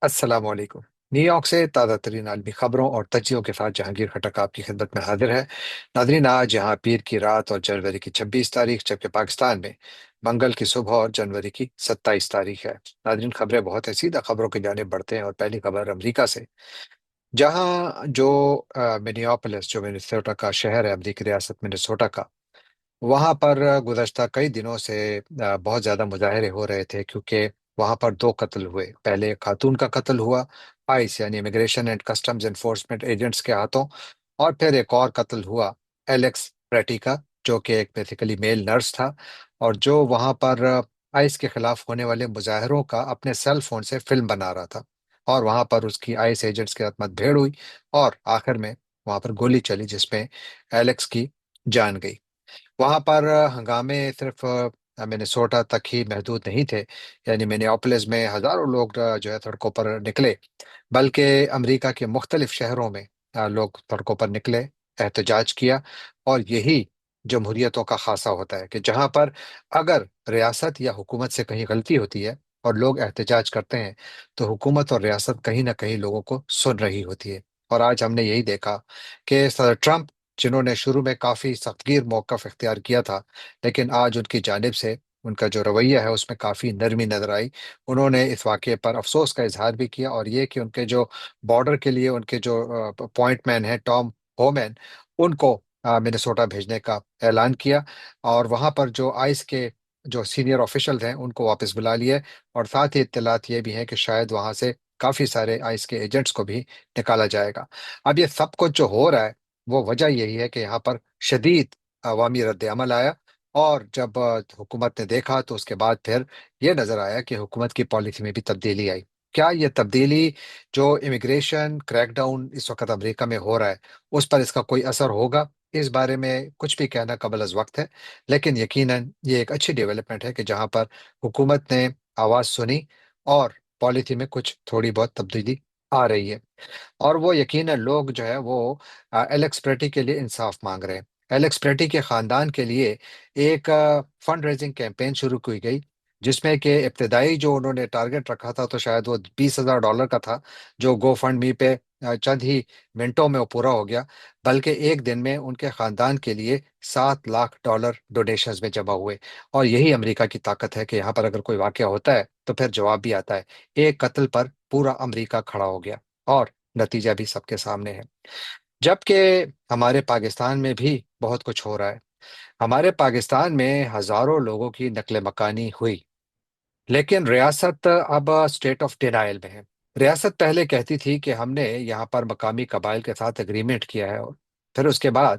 السلام علیکم۔ New York سے تازہ ترین عالمی خبروں اور تجزیوں کے ساتھ جہانگیر خٹک آپ کی خدمت میں حاضر ہے۔ ناظرین، آج یہاں پیر کی رات اور جنوری کی 26 تاریخ، جبکہ پاکستان میں منگل کی صبح اور جنوری کی 27 تاریخ ہے۔ ناظرین، خبریں بہت ہیں، سیدھا خبروں کی جانب بڑھتے ہیں، اور پہلی خبر امریکہ سے، جہاں جو منیاپولس، جو منیسوٹا کا شہر ہے، امریکی ریاست منیسوٹا کا، وہاں پر گزشتہ کئی دنوں سے بہت زیادہ مظاہرے ہو رہے تھے، کیونکہ وہاں پر دو قتل ہوئے۔ پہلے ایک خاتون کا قتل ہوا آئس یعنی immigration and customs enforcement agents کے ہاتھوں، اور پھر ایک اور قتل ہوا ایلیکس پریٹی کا، جو کہ ایک بیسیکلی میل نرس تھا، اور جو وہاں پر آئس کے خلاف ہونے والے مظاہروں کا اپنے سیل فون سے فلم بنا رہا تھا، اور وہاں پر اس کی آئس ایجنٹس کے ساتھ مت بھیڑ ہوئی، اور آخر میں وہاں پر گولی چلی، جس میں ایلیکس کی جان گئی۔ وہاں پر ہنگامے صرف منیسوٹا تک ہی محدود نہیں تھے، یعنی منیاپولس میں ہزاروں لوگ جو ہے سڑکوں پر نکلے، بلکہ امریکہ کے مختلف شہروں میں لوگ سڑکوں پر نکلے، احتجاج کیا۔ اور یہی جمہوریتوں کا خاصہ ہوتا ہے، کہ جہاں پر اگر ریاست یا حکومت سے کہیں غلطی ہوتی ہے اور لوگ احتجاج کرتے ہیں، تو حکومت اور ریاست کہیں نہ کہیں لوگوں کو سن رہی ہوتی ہے۔ اور آج ہم نے یہی دیکھا کہ صدر ٹرمپ، جنہوں نے شروع میں کافی سخت گیر موقف اختیار کیا تھا، لیکن آج ان کی جانب سے ان کا جو رویہ ہے اس میں کافی نرمی نظر آئی۔ انہوں نے اس واقعے پر افسوس کا اظہار بھی کیا، اور یہ کہ ان کے جو بارڈر کے لیے ان کے جو پوائنٹ مین ہیں، ٹام ہومین، ان کو منیسوٹا بھیجنے کا اعلان کیا، اور وہاں پر جو آئس کے جو سینئر آفیشلز ہیں ان کو واپس بلا لیے، اور ساتھ ہی اطلاعات یہ بھی ہیں کہ شاید وہاں سے کافی سارے آئس کے ایجنٹس کو بھی نکالا جائے گا۔ اب یہ سب کچھ جو ہو رہا ہے، وہ وجہ یہی ہے کہ یہاں پر شدید عوامی رد عمل آیا، اور جب حکومت نے دیکھا تو اس کے بعد پھر یہ نظر آیا کہ حکومت کی پالیسی میں بھی تبدیلی آئی۔ کیا یہ تبدیلی، جو امیگریشن کریک ڈاؤن اس وقت امریکہ میں ہو رہا ہے، اس پر اس کا کوئی اثر ہوگا؟ اس بارے میں کچھ بھی کہنا قبل از وقت ہے، لیکن یقیناً یہ ایک اچھی ڈیولپمنٹ ہے کہ جہاں پر حکومت نے آواز سنی، اور پالیسی میں کچھ تھوڑی بہت تبدیلی آ رہی ہے۔ اور وہ یقیناً لوگ جو ہے وہ ایلیکس پریٹی کے لیے انصاف مانگ رہے ہیں۔ ایلیکس پریٹی کے خاندان کے لیے ایک فنڈ ریزنگ کیمپین شروع کی گئی، جس میں کہ ابتدائی جو انہوں نے ٹارگٹ رکھا تھا تو شاید وہ $20,000 کا تھا، جو گو فنڈ می پہ چند ہی منٹوں میں وہ پورا ہو گیا، بلکہ ایک دن میں ان کے خاندان کے لیے $7 لاکھ ڈونیشنز میں جمع ہوئے۔ اور یہی امریکہ کی طاقت ہے، کہ یہاں پر اگر کوئی واقعہ ہوتا ہے تو پھر جواب بھی آتا ہے۔ ایک قتل پر پورا امریکہ کھڑا ہو گیا، اور نتیجہ بھی سب کے سامنے ہے۔ جبکہ ہمارے پاکستان میں بھی بہت کچھ ہو رہا ہے۔ ہمارے پاکستان میں ہزاروں لوگوں کی نقل مکانی ہوئی، لیکن ریاست اب اسٹیٹ آف ڈینائل میں ہے۔ ریاست پہلے کہتی تھی کہ ہم نے یہاں پر مقامی قبائل کے ساتھ اگریمنٹ کیا ہے، اور پھر اس کے بعد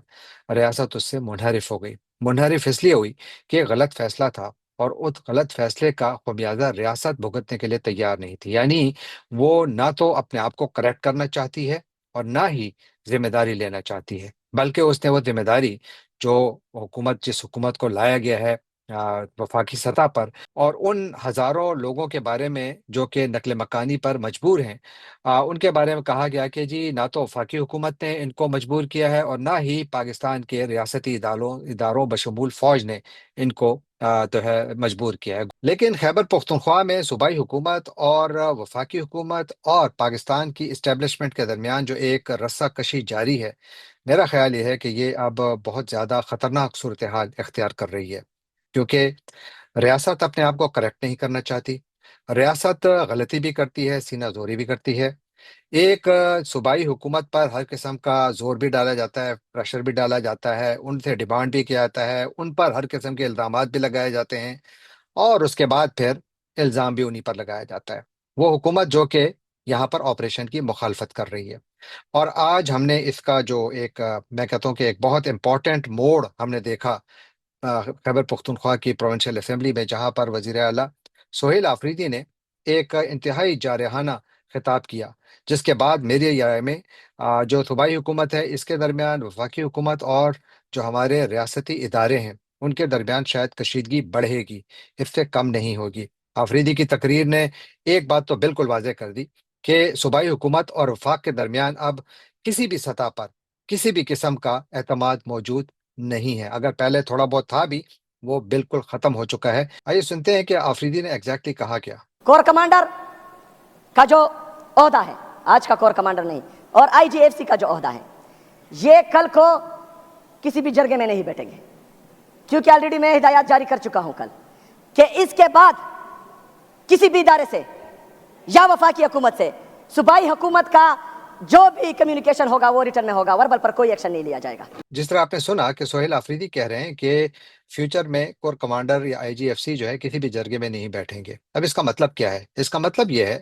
ریاست اس سے منحرف ہو گئی۔ منحرف اس لیے ہوئی کہ یہ غلط فیصلہ تھا، اور اس غلط فیصلے کا خمیازہ ریاست بھگتنے کے لیے تیار نہیں تھی، یعنی وہ نہ تو اپنے آپ کو کریکٹ کرنا چاہتی ہے، اور نہ ہی ذمہ داری لینا چاہتی ہے، بلکہ اس نے وہ ذمہ داری جو جس حکومت کو لایا گیا ہے وفاقی سطح پر، اور ان ہزاروں لوگوں کے بارے میں جو کہ نقل مکانی پر مجبور ہیں، ان کے بارے میں کہا گیا کہ جی نہ تو وفاقی حکومت نے ان کو مجبور کیا ہے، اور نہ ہی پاکستان کے ریاستی اداروں بشمول فوج نے ان کو جو ہے مجبور کیا ہے۔ لیکن خیبر پختونخوا میں صوبائی حکومت اور وفاقی حکومت اور پاکستان کی اسٹیبلشمنٹ کے درمیان جو ایک رسہ کشی جاری ہے، میرا خیال یہ ہے کہ یہ اب بہت زیادہ خطرناک صورتحال اختیار کر رہی ہے، کیونکہ ریاست اپنے آپ کو کریکٹ نہیں کرنا چاہتی، ریاست غلطی بھی کرتی ہے، سینہ زوری بھی کرتی ہے۔ ایک صوبائی حکومت پر ہر قسم کا زور بھی ڈالا جاتا ہے، پریشر بھی ڈالا جاتا ہے، ان سے ڈیمانڈ بھی کیا جاتا ہے، ان پر ہر قسم کے الزامات بھی لگائے جاتے ہیں، اور اس کے بعد پھر الزام بھی انہی پر لگایا جاتا ہے، وہ حکومت جو کہ یہاں پر آپریشن کی مخالفت کر رہی ہے۔ اور آج ہم نے اس کا جو ایک میں کہتا ہوں کہ ایک بہت امپورٹنٹ موڑ ہم نے دیکھا خیبر پختونخوا کی پروونشل اسمبلی میں، جہاں پر وزیر اعلیٰ سہیل آفریدی نے ایک انتہائی جارحانہ خطاب کیا، جس کے بعد میری رائے میں جو صوبائی حکومت ہے اس کے درمیان، وفاقی حکومت اور جو ہمارے ریاستی ادارے ہیں ان کے درمیان شاید کشیدگی بڑھے گی، اس سے کم نہیں ہوگی۔ آفریدی کی تقریر نے ایک بات تو بالکل واضح کر دی کہ صوبائی حکومت اور وفاق کے درمیان اب کسی بھی سطح پر کسی بھی قسم کا اعتماد موجود نہیں ہے، اگر پہلے تھوڑا بہت تھا بھی، وہ بالکل ختم ہو چکا ہے۔ آئیے سنتے ہیں کہ آفریدی نے ایگزیکٹلی کہا کیا۔ کور کمانڈر کا جو عہدہ ہے، آج کا کور کمانڈر نہیں، اور آئی جی ایف سی کا جو عہدہ ہے یہ کل کو کسی بھی جرگے میں نہیں بیٹھیں گے، کیونکہ آلریڈی میں ہدایات جاری کر چکا ہوں کل کہ اس کے بعد کسی بھی ادارے سے یا وفاقی حکومت سے صوبائی حکومت کا جو بھی کمیونیکیشن ہوگا وہ ریٹرن میں ہوگا، وربل پر کوئی ایکشن نہیں لیا جائے گا۔ جس طرح آپ نے سنا کہ سہیل آفریدی کہہ رہے ہیں کہ فیوچر میں کور کمانڈر یا آئی جی ایف سی جو ہے کسی بھی جرگے میں نہیں بیٹھیں گے۔ اب اس کا مطلب کیا ہے؟ اس کا مطلب یہ ہے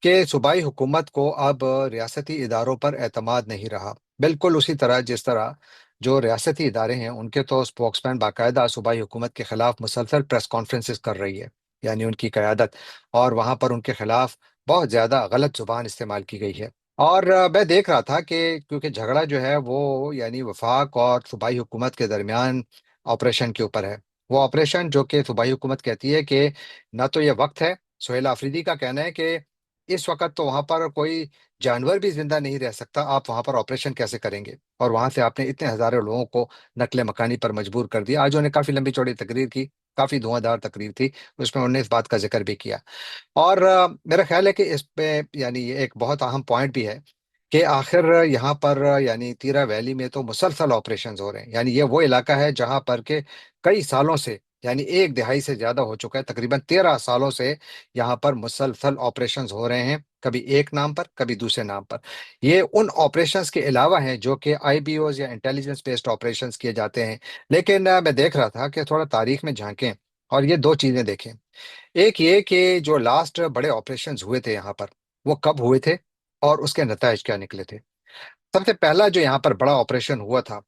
کہ صوبائی حکومت کو اب ریاستی اداروں پر اعتماد نہیں رہا، بالکل اسی طرح جس طرح جو ریاستی ادارے ہیں ان کے تو اسپوکس مین باقاعدہ صوبائی حکومت کے خلاف مسلسل پریس کانفرنسز کر رہی ہے، یعنی ان کی قیادت، اور وہاں پر ان کے خلاف بہت زیادہ غلط زبان استعمال کی گئی ہے۔ اور میں دیکھ رہا تھا کہ کیونکہ جھگڑا جو ہے وہ یعنی وفاق اور صوبائی حکومت کے درمیان آپریشن کے اوپر ہے، وہ آپریشن جو کہ صوبائی حکومت کہتی ہے کہ نہ تو یہ وقت ہے، سہیل آفریدی کا کہنا ہے کہ اس وقت تو وہاں پر کوئی جانور بھی زندہ نہیں رہ سکتا، آپ وہاں پر آپریشن کیسے کریں گے؟ اور وہاں سے آپ نے اتنے ہزاروں لوگوں کو نقل مکانی پر مجبور کر دیا۔ آج انہوں نے کافی لمبی چوڑی تقریر کی، کافی دھواں دار تقریر تھی، اس میں انہوں نے اس بات کا ذکر بھی کیا۔ اور میرا خیال ہے کہ اس پہ یعنی یہ ایک بہت اہم پوائنٹ بھی ہے کہ آخر یہاں پر یعنی تیرا ویلی میں تو مسلسل آپریشنز ہو رہے ہیں، یعنی یہ وہ علاقہ ہے جہاں پر کہ کئی سالوں سے، یعنی ایک دہائی سے زیادہ ہو چکا ہے، تقریباً 13 سالوں سے یہاں پر مسلسل آپریشنز ہو رہے ہیں، کبھی ایک نام پر کبھی دوسرے نام پر۔ یہ ان آپریشنز کے علاوہ ہیں جو کہ آئی بی اوز یا انٹیلیجنس بیسڈ آپریشنز کیے جاتے ہیں۔ لیکن میں دیکھ رہا تھا کہ تھوڑا تاریخ میں جھانکیں اور یہ دو چیزیں دیکھیں۔ ایک یہ کہ جو لاسٹ بڑے آپریشنز ہوئے تھے یہاں پر، وہ کب ہوئے تھے اور اس کے نتائج کیا نکلے تھے۔ سب سے پہلا جو یہاں پر بڑا آپریشن ہوا تھا،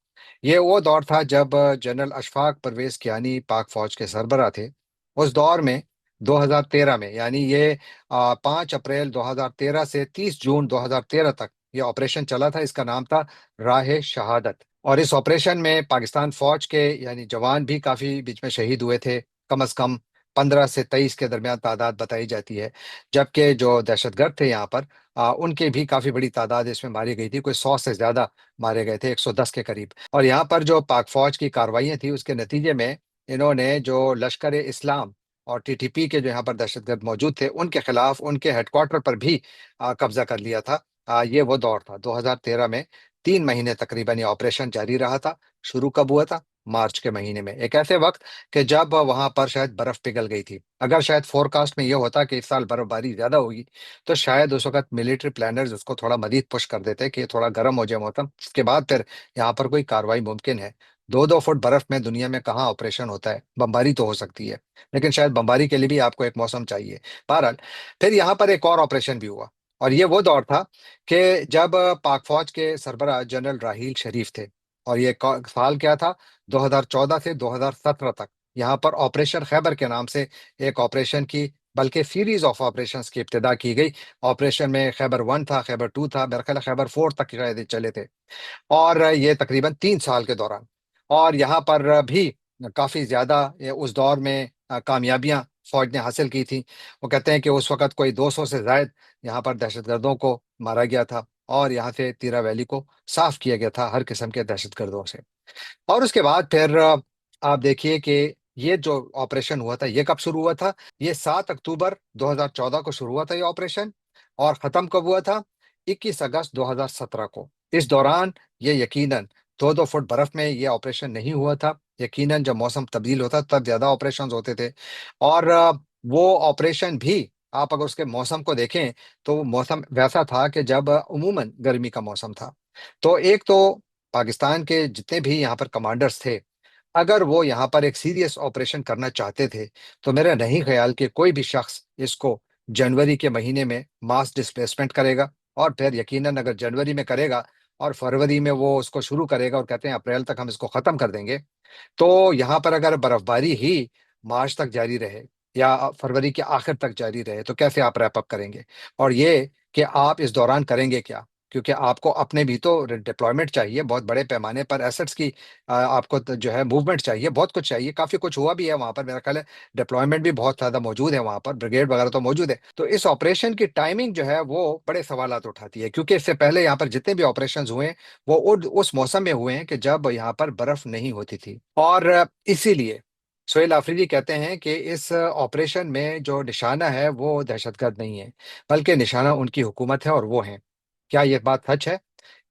یہ وہ دور تھا جب جنرل اشفاق پرویز کیانی پاک فوج کے سربراہ تھے۔ اس دور میں 2013 میں، یعنی یہ 5 اپریل 2013 سے 30 جون 2013 تک یہ آپریشن چلا تھا، اس کا نام تھا راہ شہادت۔ اور اس آپریشن میں پاکستان فوج کے یعنی جوان بھی کافی بیچ میں شہید ہوئے تھے، کم از کم 15 سے 23 کے درمیان تعداد بتائی جاتی ہے، جبکہ جو دہشت گرد تھے یہاں پر ان کے بھی کافی بڑی تعداد اس میں ماری گئی تھی، کوئی 100 سے زیادہ مارے گئے تھے، 110 کے قریب۔ اور یہاں پر جو پاک فوج کی کارروائیاں تھیں اس کے نتیجے میں انہوں نے جو لشکر اسلام اور ٹی ٹی پی کے جو یہاں پر دہشت گرد موجود تھے ان کے خلاف ان کے ہیڈ کوارٹر پر بھی قبضہ کر لیا تھا۔ یہ وہ دور تھا 2013 میں، 3 مہینے تقریباً یہ آپریشن جاری رہا تھا۔ شروع کب ہوا تھا؟ مارچ کے مہینے میں، ایک ایسے وقت کہ جب وہاں پر شاید برف پگھل گئی تھی۔ اگر شاید فور کاسٹ میں یہ ہوتا کہ اس سال برف باری زیادہ ہوگی تو شاید اس وقت ملٹری پلانرز اس کو تھوڑا مزید پش کر دیتے کہ تھوڑا گرم ہو جائے موسم، اس کے بعد پھر یہاں پر کوئی کاروائی ممکن ہے۔ 2 فٹ برف میں دنیا میں کہاں آپریشن ہوتا ہے؟ بمباری تو ہو سکتی ہے، لیکن شاید بمباری کے لیے بھی آپ کو ایک موسم چاہیے۔ بہرحال پھر یہاں پر ایک اور آپریشن بھی ہوا، اور یہ وہ دور تھا کہ جب پاک فوج کے سربراہ جنرل راحیل شریف تھے، اور یہ سال کیا تھا؟ 2014 سے 2017 تک یہاں پر آپریشن خیبر کے نام سے ایک آپریشن کی، بلکہ سیریز آف آپریشنز کی ابتدا کی گئی۔ آپریشن میں خیبر 1 تھا، خیبر 2 تھا، میرا خیال ہے خیبر 4 تک شاید یہ چلے تھے، اور یہ تقریباً 3 سال کے دوران۔ اور یہاں پر بھی کافی زیادہ اس دور میں کامیابیاں فوج نے حاصل کی تھیں۔ وہ کہتے ہیں کہ اس وقت کوئی 200 سے زائد یہاں پر دہشت گردوں کو مارا گیا تھا، اور یہاں سے تیرا ویلی کو صاف کیا گیا تھا ہر قسم کے دہشت گردوں سے۔ اور اس کے بعد پھر آپ دیکھیے کہ یہ جو آپریشن ہوا تھا یہ کب شروع ہوا تھا؟ یہ 7 اکتوبر 2014 کو شروع ہوا تھا یہ آپریشن، اور ختم کب ہوا تھا؟ 21 اگست 2017 کو۔ اس دوران یہ یقیناً 2 فٹ برف میں یہ آپریشن نہیں ہوا تھا، یقیناً جب موسم تبدیل ہوتا تب زیادہ آپریشنز ہوتے تھے۔ اور وہ آپریشن بھی آپ اگر اس کے موسم کو دیکھیں تو وہ موسم ویسا تھا کہ جب عموماً گرمی کا موسم تھا۔ تو ایک تو پاکستان کے جتنے بھی یہاں پر کمانڈرز تھے، اگر وہ یہاں پر ایک سیریس آپریشن کرنا چاہتے تھے تو میرا نہیں خیال کہ کوئی بھی شخص اس کو جنوری کے مہینے میں ماس ڈسپلیسمنٹ کرے گا، اور پھر یقیناً اگر جنوری میں کرے گا اور فروری میں وہ اس کو شروع کرے گا اور کہتے ہیں اپریل تک ہم اس کو ختم کر دیں گے، تو یہاں پر اگر برف باری ہی مارچ تک جاری رہے یا فروری کے آخر تک جاری رہے تو کیسے آپ ریپ اپ کریں گے؟ اور یہ کہ آپ اس دوران کریں گے کیا؟ کیونکہ آپ کو اپنے بھی تو ڈپلائمنٹ چاہیے، بہت بڑے پیمانے پر ایسٹس کی آپ کو جو ہے موومنٹ چاہیے، بہت کچھ چاہیے، کافی کچھ ہوا بھی ہے وہاں پر، میرا خیال ہے ڈپلائمنٹ بھی بہت زیادہ موجود ہے وہاں پر، بریگیڈ وغیرہ تو موجود ہے۔ تو اس آپریشن کی ٹائمنگ جو ہے وہ بڑے سوالات اٹھاتی ہے، کیونکہ اس سے پہلے یہاں پر جتنے بھی آپریشنز ہوئے ہیں وہ اس موسم میں ہوئے ہیں کہ جب یہاں پر برف نہیں ہوتی تھی، اور اسی لیے سہیل آفریدی کہتے ہیں کہ اس آپریشن میں جو نشانہ ہے وہ دہشت گرد نہیں ہے، بلکہ نشانہ ان کی حکومت ہے اور وہ ہیں۔ کیا یہ بات سچ ہے؟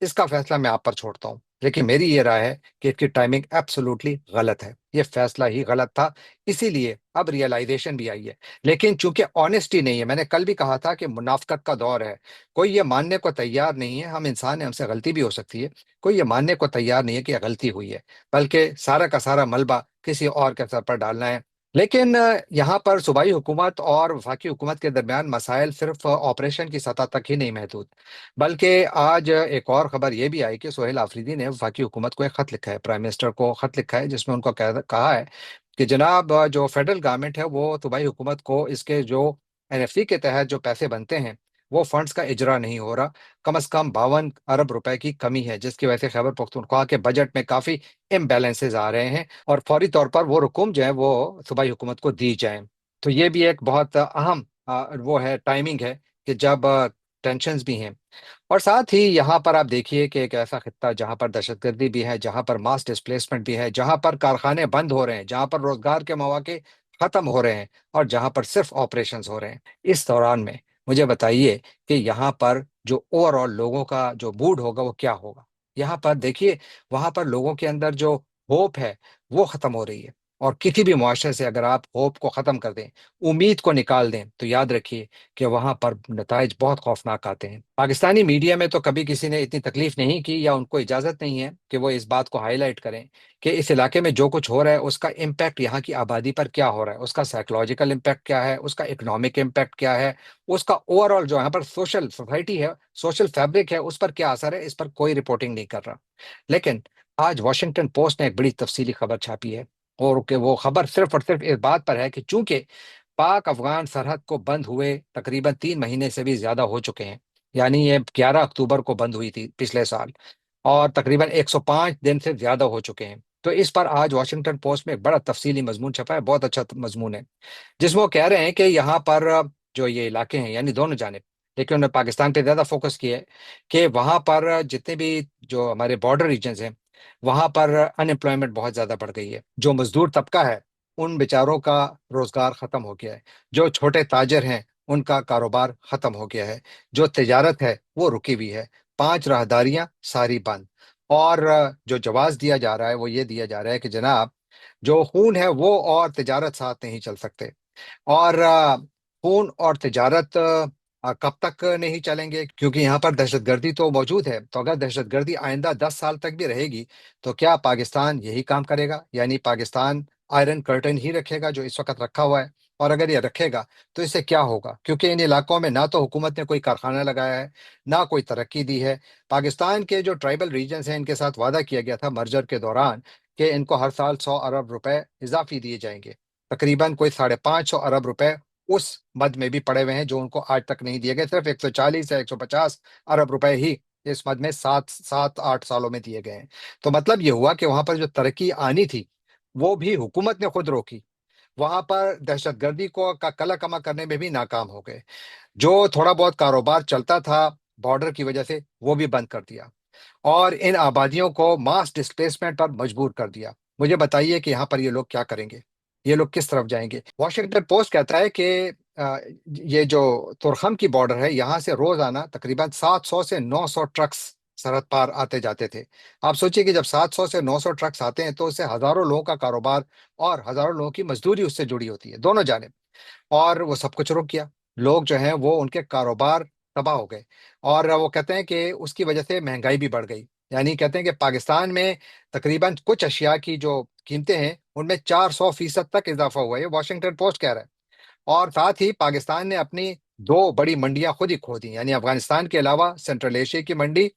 اس کا فیصلہ میں آپ پر چھوڑتا ہوں، لیکن میری یہ رائے ہے کہ اس کی ٹائمنگ ایبسولوٹلی غلط ہے، یہ فیصلہ ہی غلط تھا، اسی لیے اب ریئلائزیشن بھی آئی ہے۔ لیکن چونکہ آنےسٹی نہیں ہے، میں نے کل بھی کہا تھا کہ منافقت کا دور ہے، کوئی یہ ماننے کو تیار نہیں ہے، ہم انسان ہیں، ہم سے غلطی بھی ہو سکتی ہے، کوئی یہ ماننے کو تیار نہیں ہے کہ یہ غلطی ہوئی ہے، بلکہ سارا کا سارا ملبہ کسی اور کے سر پر ڈالنا ہے۔ لیکن یہاں پر صوبائی حکومت اور وفاقی حکومت کے درمیان مسائل صرف آپریشن کی سطح تک ہی نہیں محدود، بلکہ آج ایک اور خبر یہ بھی آئی کہ سہیل آفریدی نے وفاقی حکومت کو ایک خط لکھا ہے، پرائم منسٹر کو خط لکھا ہے، جس میں ان کو کہا ہے کہ جناب جو فیڈرل گورنمنٹ ہے وہ صوبائی حکومت کو اس کے جو NFC کے تحت جو پیسے بنتے ہیں وہ فنڈز کا اجرا نہیں ہو رہا، کم از کم 52 ارب روپے کی کمی ہے، جس کی وجہ سے خیبر پختونخوا کے بجٹ میں کافی امبیلنسز آ رہے ہیں، اور فوری طور پر وہ رقوم جو ہے وہ صوبائی حکومت کو دی جائیں۔ تو یہ بھی ایک بہت اہم وہ ہے ٹائمنگ ہے کہ جب ٹینشنز بھی ہیں، اور ساتھ ہی یہاں پر آپ دیکھیے کہ ایک ایسا خطہ جہاں پر دہشت گردی بھی ہے، جہاں پر ماس ڈسپلیسمنٹ بھی ہے، جہاں پر کارخانے بند ہو رہے ہیں، جہاں پر روزگار کے مواقع ختم ہو رہے ہیں، اور جہاں پر صرف آپریشنز ہو رہے ہیں۔ اس دوران میں مجھے بتائیے کہ یہاں پر جو اوور آل لوگوں کا جو موڈ ہوگا وہ کیا ہوگا؟ یہاں پر دیکھیے، وہاں پر لوگوں کے اندر جو ہوپ ہے وہ ختم ہو رہی ہے، اور کسی بھی معاشرے سے اگر آپ ہوپ کو ختم کر دیں، امید کو نکال دیں، تو یاد رکھیے کہ وہاں پر نتائج بہت خوفناک آتے ہیں۔ پاکستانی میڈیا میں تو کبھی کسی نے اتنی تکلیف نہیں کی، یا ان کو اجازت نہیں ہے کہ وہ اس بات کو ہائی لائٹ کریں کہ اس علاقے میں جو کچھ ہو رہا ہے اس کا امپیکٹ یہاں کی آبادی پر کیا ہو رہا ہے، اس کا سائیکولوجیکل امپیکٹ کیا ہے، اس کا اکنامک امپیکٹ کیا ہے، اس کا اوور آل جو یہاں پر سوشل سوسائٹی ہے، سوشل فیبرک ہے، اس پر کیا اثر ہے، اس پر کوئی رپورٹنگ نہیں کر رہا۔ لیکن آج واشنگٹن پوسٹ نے ایک بڑی تفصیلی خبر چھاپی ہے، اور کہ وہ خبر صرف اور صرف اس بات پر ہے کہ چونکہ پاک افغان سرحد کو بند ہوئے تقریباً 3 مہینے سے بھی زیادہ ہو چکے ہیں، یعنی یہ 11 اکتوبر کو بند ہوئی تھی پچھلے سال، اور تقریباً 105 دن سے زیادہ ہو چکے ہیں۔ تو اس پر آج واشنگٹن پوسٹ میں ایک بڑا تفصیلی مضمون چھپا ہے، بہت اچھا مضمون ہے، جس میں وہ کہہ رہے ہیں کہ یہاں پر جو یہ علاقے ہیں، یعنی دونوں جانب، لیکن انہوں نے پاکستان پہ زیادہ فوکس کیا ہے، کہ وہاں پر جتنے بھی جو ہمارے بارڈر ریجنز ہیں وہاں پر ان امپلائمنٹ بہت زیادہ بڑھ گئی ہے، جو مزدور طبقہ ہے ان بیچاروں کا روزگار ختم ہو گیا ہے، جو چھوٹے تاجر ہیں ان کا کاروبار ختم ہو گیا ہے، جو تجارت ہے وہ رکی ہوئی ہے، 5 راہداریاں ساری بند، اور جو جواز دیا جا رہا ہے وہ یہ دیا جا رہا ہے کہ جناب جو خون ہے وہ اور تجارت ساتھ نہیں چل سکتے، اور خون اور تجارت کب تک نہیں چلیں گے؟ کیونکہ یہاں پر دہشت گردی تو موجود ہے، تو اگر دہشت گردی آئندہ 10 سال تک بھی رہے گی تو کیا پاکستان یہی کام کرے گا؟ یعنی پاکستان آئرن کرٹن ہی رکھے گا جو اس وقت رکھا ہوا ہے؟ اور اگر یہ رکھے گا تو اس سے کیا ہوگا؟ کیونکہ ان علاقوں میں نہ تو حکومت نے کوئی کارخانہ لگایا ہے، نہ کوئی ترقی دی ہے۔ پاکستان کے جو ٹرائبل ریجنز ہیں ان کے ساتھ وعدہ کیا گیا تھا مرجر کے دوران کہ ان کو ہر سال 100 ارب روپے اضافی دیے جائیں گے، تقریباً کوئی 550 ارب روپے اس مد میں بھی پڑے ہوئے ہیں جو ان کو آج تک نہیں دیے گئے، صرف 140 یا 150 ارب روپے ہی اس مد میں 7 8 سالوں میں دیے گئے ہیں۔ تو مطلب یہ ہوا کہ وہاں پر جو ترقی آنی تھی وہ بھی حکومت نے خود روکی، وہاں پر دہشت گردی کو کا کلا کما کرنے میں بھی ناکام ہو گئے، جو تھوڑا بہت کاروبار چلتا تھا بارڈر کی وجہ سے وہ بھی بند کر دیا، اور ان آبادیوں کو ماس ڈسپلیسمنٹ پر مجبور کر دیا۔ مجھے بتائیے کہ یہاں پر یہ لوگ کیا کریں گے؟ یہ لوگ کس طرف جائیں گے؟ واشنگٹن پوسٹ کہتا ہے کہ یہ جو تورخم کی بارڈر ہے یہاں سے روزانہ تقریباً 700 سے 900 ٹرکس سرحد پار آتے جاتے تھے۔ آپ سوچئے کہ جب 700 سے 900 ٹرکس آتے ہیں تو اس سے ہزاروں لوگوں کا کاروبار اور ہزاروں لوگوں کی مزدوری اس سے جڑی ہوتی ہے دونوں جانب، اور وہ سب کچھ رک گیا، لوگ جو ہیں وہ ان کے کاروبار تباہ ہو گئے، اور وہ کہتے ہیں کہ اس کی وجہ سے مہنگائی بھی بڑھ گئی، یعنی کہتے ہیں کہ پاکستان میں تقریباً کچھ اشیاء کی جو قیمتیں ہیں ان میں 400% تک اضافہ ہوا ہے، یہ واشنگٹن پوسٹ کہہ رہا ہے۔ اور ساتھ ہی پاکستان نے اپنی 2 بڑی منڈیاں خود ہی کھو دی، یعنی افغانستان کے علاوہ سینٹرل ایشیا کی منڈی،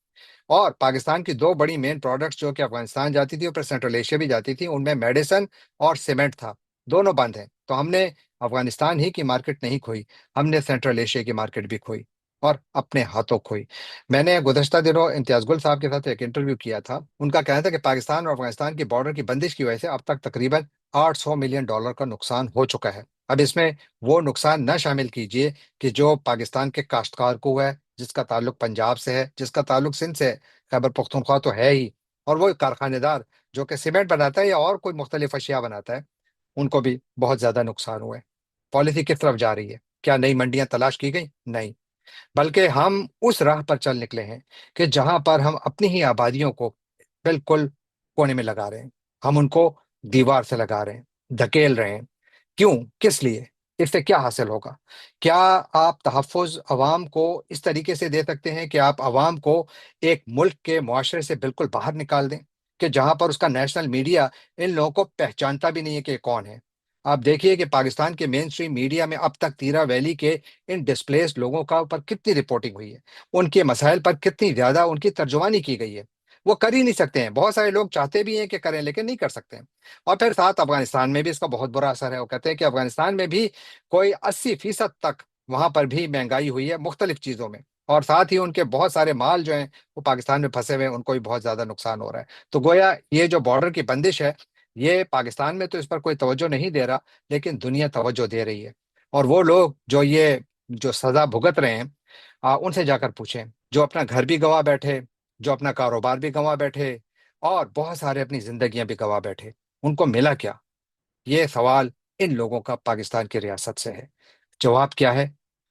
اور پاکستان کی 2 بڑی مین پروڈکٹس جو کہ افغانستان جاتی تھی اور پھر سینٹرل ایشیا بھی جاتی تھی، ان میں میڈیسن اور سیمنٹ تھا، دونوں بند ہیں۔ تو ہم نے افغانستان ہی کی مارکیٹ نہیں کھوئی، ہم نے سینٹرل ایشیا کی مارکیٹ بھی کھوئی، اور اپنے ہاتھوں کھوئی۔ میں نے گزشتہ دنوں امتیاز گل صاحب کے ساتھ ایک انٹرویو کیا تھا، ان کا کہنا تھا کہ پاکستان اور افغانستان کی بارڈر کی بندش کی وجہ سے اب تک تقریباً $800 ملین کا نقصان ہو چکا ہے۔ اب اس میں وہ نقصان نہ شامل کیجئے کہ جو پاکستان کے کاشتکار کو ہوا ہے، جس کا تعلق پنجاب سے ہے، جس کا تعلق سندھ سے ہے، خیبر پختونخوا تو ہے ہی، اور وہ کارخانے دار جو کہ سیمنٹ بناتا ہے یا اور کوئی مختلف اشیاء بناتا ہے، ان کو بھی بہت زیادہ نقصان ہوا ہے۔ پالیسی کس طرف جا رہی ہے؟ کیا نئی منڈیاں تلاش کی گئی؟ نہیں، بلکہ ہم اس راہ پر چل نکلے ہیں کہ جہاں پر ہم اپنی ہی آبادیوں کو بالکل کونے میں لگا رہے ہیں، ہم ان کو دیوار سے لگا رہے ہیں، دھکیل رہے ہیں۔ کیوں؟ کس لیے؟ اس سے کیا حاصل ہوگا؟ کیا آپ تحفظ عوام کو اس طریقے سے دے سکتے ہیں کہ آپ عوام کو ایک ملک کے معاشرے سے بالکل باہر نکال دیں، کہ جہاں پر اس کا نیشنل میڈیا ان لوگوں کو پہچانتا بھی نہیں ہے کہ یہ کون ہے؟ آپ دیکھیے کہ پاکستان کے مین اسٹریم میڈیا میں اب تک تیرا ویلی کے ان ڈسپلیس لوگوں کا اوپر کتنی رپورٹنگ ہوئی ہے، ان کے مسائل پر کتنی زیادہ ان کی ترجمانی کی گئی ہے۔ وہ کر ہی نہیں سکتے ہیں، بہت سارے لوگ چاہتے بھی ہیں کہ کریں لیکن نہیں کر سکتے ہیں۔ اور پھر ساتھ افغانستان میں بھی اس کا بہت برا اثر ہے۔ وہ کہتے ہیں کہ افغانستان میں بھی کوئی 80% تک وہاں پر بھی مہنگائی ہوئی ہے مختلف چیزوں میں، اور ساتھ ہی ان کے بہت سارے مال جو ہیں وہ پاکستان میں پھنسے ہوئے ہیں، ان کو بھی بہت زیادہ نقصان ہو رہا ہے۔ تو گویا یہ جو بارڈر کی بندش ہے، یہ پاکستان میں تو اس پر کوئی توجہ نہیں دے رہا، لیکن دنیا توجہ دے رہی ہے۔ اور وہ لوگ جو سزا بھگت رہے ہیں، ان سے جا کر پوچھیں، جو اپنا گھر بھی گنوا بیٹھے، جو اپنا کاروبار بھی گنوا بیٹھے، اور بہت سارے اپنی زندگیاں بھی گنوا بیٹھے، ان کو ملا کیا؟ یہ سوال ان لوگوں کا پاکستان کی ریاست سے ہے۔ جواب کیا ہے؟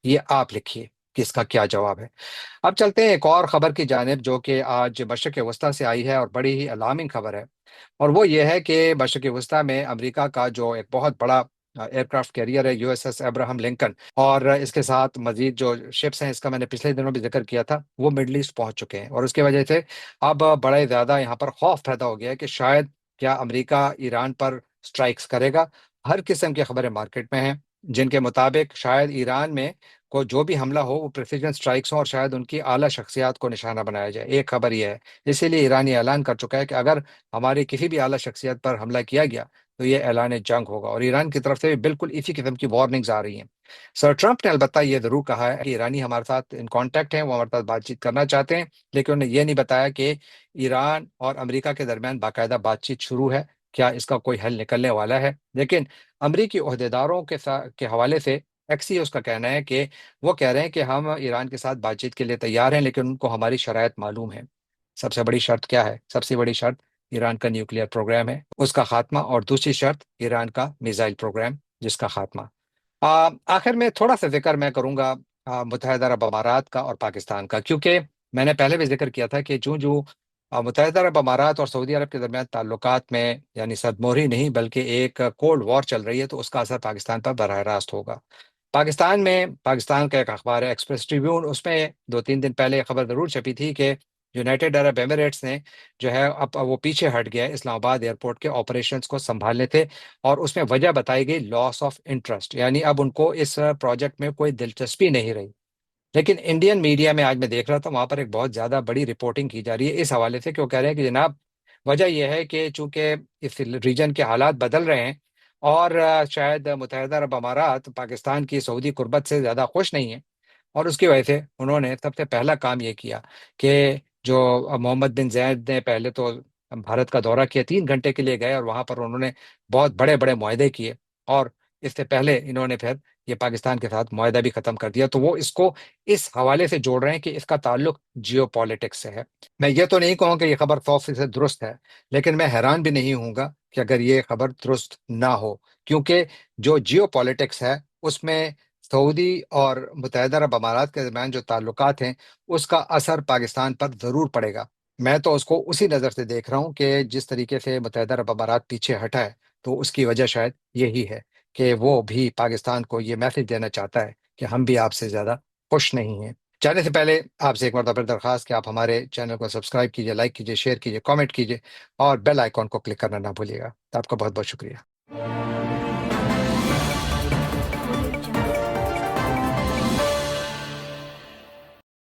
یہ آپ لکھیے کہ اس کا کیا جواب ہے۔ اب چلتے ہیں ایک اور خبر کی جانب، جو کہ آج مشرق وسطیٰ سے آئی ہے اور بڑی ہی الارمنگ خبر ہے۔ اور وہ یہ ہے کہ مشرق وسطیٰ میں امریکہ کا جو ایک بہت بڑا ایئر کرافٹ کیریئر ہے، USS ابراہم لنکن، اور اس کے ساتھ مزید جو شپس ہیں، اس کا میں نے پچھلے دنوں بھی ذکر کیا تھا، وہ مڈل ایسٹ پہنچ چکے ہیں۔ اور اس کی وجہ سے اب بڑے زیادہ یہاں پر خوف پیدا ہو گیا ہے کہ شاید کیا امریکہ ایران پر سٹرائکس کرے گا۔ ہر قسم کی خبریں مارکیٹ میں ہیں، جن کے مطابق شاید ایران میں کو جو بھی حملہ ہو وہ پریسیجن سٹرائکس ہوں، اور شاید ان کی اعلیٰ شخصیات کو نشانہ بنایا جائے۔ ایک خبر یہ ہے، اسی لیے ایران یہ اعلان کر چکا ہے کہ اگر ہماری کسی بھی اعلیٰ شخصیت پر حملہ کیا گیا تو یہ اعلان جنگ ہوگا، اور ایران کی طرف سے بھی بالکل اسی قسم کی وارننگز آ رہی ہیں۔ سر ٹرمپ نے البتہ یہ ضرور کہا ہے کہ ایرانی ہمارے ساتھ ان کانٹیکٹ ہیں، وہ ہمارے ساتھ بات چیت کرنا چاہتے ہیں، لیکن انہوں نے یہ نہیں بتایا کہ ایران اور امریکہ کے درمیان باقاعدہ بات چیت شروع ہے، کیا اس کا کوئی حل نکلنے والا ہے۔ لیکن امریکی عہدیداروں کے حوالے سے ایکسیوس کا کہنا ہے کہ وہ کہہ رہے ہیں کہ ہم ایران کے ساتھ بات چیت کے لیے تیار ہیں، لیکن ان کو ہماری شرائط معلوم ہے۔ سب سے بڑی شرط کیا ہے؟ سب سے بڑی شرط ایران کا نیوکلیئر پروگرام ہے، اس کا خاتمہ، اور دوسری شرط ایران کا میزائل پروگرام، جس کا خاتمہ۔ آخر میں تھوڑا سا ذکر میں کروں گا متحدہ عرب امارات کا اور پاکستان کا، کیونکہ میں نے پہلے بھی ذکر کیا تھا کہ جو متحدہ عرب امارات اور سعودی عرب کے درمیان تعلقات میں یعنی صدموہری نہیں بلکہ ایک کولڈ وار چل رہی ہے، تو اس کا اثر پاکستان پر براہ راست ہوگا۔ پاکستان کا ایک اخبار ہے ایکسپریس ٹریبیون، اس میں 2-3 دن پہلے یہ خبر ضرور چھپی تھی کہ یونائٹڈ عرب ایمریٹس نے جو ہے اب وہ پیچھے ہٹ گیا ہے اسلام آباد ایئرپورٹ کے آپریشنز کو سنبھالنے تھے، اور اس میں وجہ بتائی گئی لاس آف انٹرسٹ، یعنی اب ان کو اس پروجیکٹ میں کوئی دلچسپی نہیں رہی۔ لیکن انڈین میڈیا میں آج میں دیکھ رہا تھا، وہاں پر ایک بہت زیادہ بڑی رپورٹنگ کی جا رہی ہے اس حوالے سے، کہ وہ کہہ رہے ہیں کہ جناب وجہ یہ ہے کہ چونکہ اس ریجن کے حالات بدل رہے ہیں، اور شاید متحدہ عرب امارات پاکستان کی سعودی قربت سے زیادہ خوش نہیں ہے، اور اس کی وجہ سے انہوں نے سب سے پہلا کام یہ کیا کہ جو محمد بن زید نے پہلے تو بھارت کا دورہ کیا، 3 گھنٹے کے لیے گئے، اور وہاں پر انہوں نے بہت بڑے بڑے معاہدے کیے، اور اس سے پہلے انہوں نے پھر یہ پاکستان کے ساتھ معاہدہ بھی ختم کر دیا۔ تو وہ اس کو اس حوالے سے جوڑ رہے ہیں کہ اس کا تعلق جیو پالیٹکس سے ہے۔ میں یہ تو نہیں کہوں کہ یہ خبر 100% درست ہے، لیکن میں حیران بھی نہیں ہوں گا کہ اگر یہ خبر درست نہ ہو، کیونکہ جو جیو پالیٹکس ہے اس میں سعودی اور متحدہ عرب امارات کے درمیان جو تعلقات ہیں، اس کا اثر پاکستان پر ضرور پڑے گا۔ میں تو اس کو اسی نظر سے دیکھ رہا ہوں کہ جس طریقے سے متحدہ عرب امارات پیچھے ہٹا ہے، تو اس کی وجہ شاید یہی ہے کہ وہ بھی پاکستان کو یہ میسج دینا چاہتا ہے کہ ہم بھی آپ سے زیادہ خوش نہیں ہیں۔ جانے سے پہلے آپ سے ایک مرتبہ پھر درخواست کہ آپ ہمارے چینل کو سبسکرائب کیجیے، لائک کیجیے، شیئر کیجیے، کامنٹ کیجیے، اور بیل آئیکن کو کلک کرنا نہ بھولیے گا۔ تو آپ کا بہت بہت شکریہ۔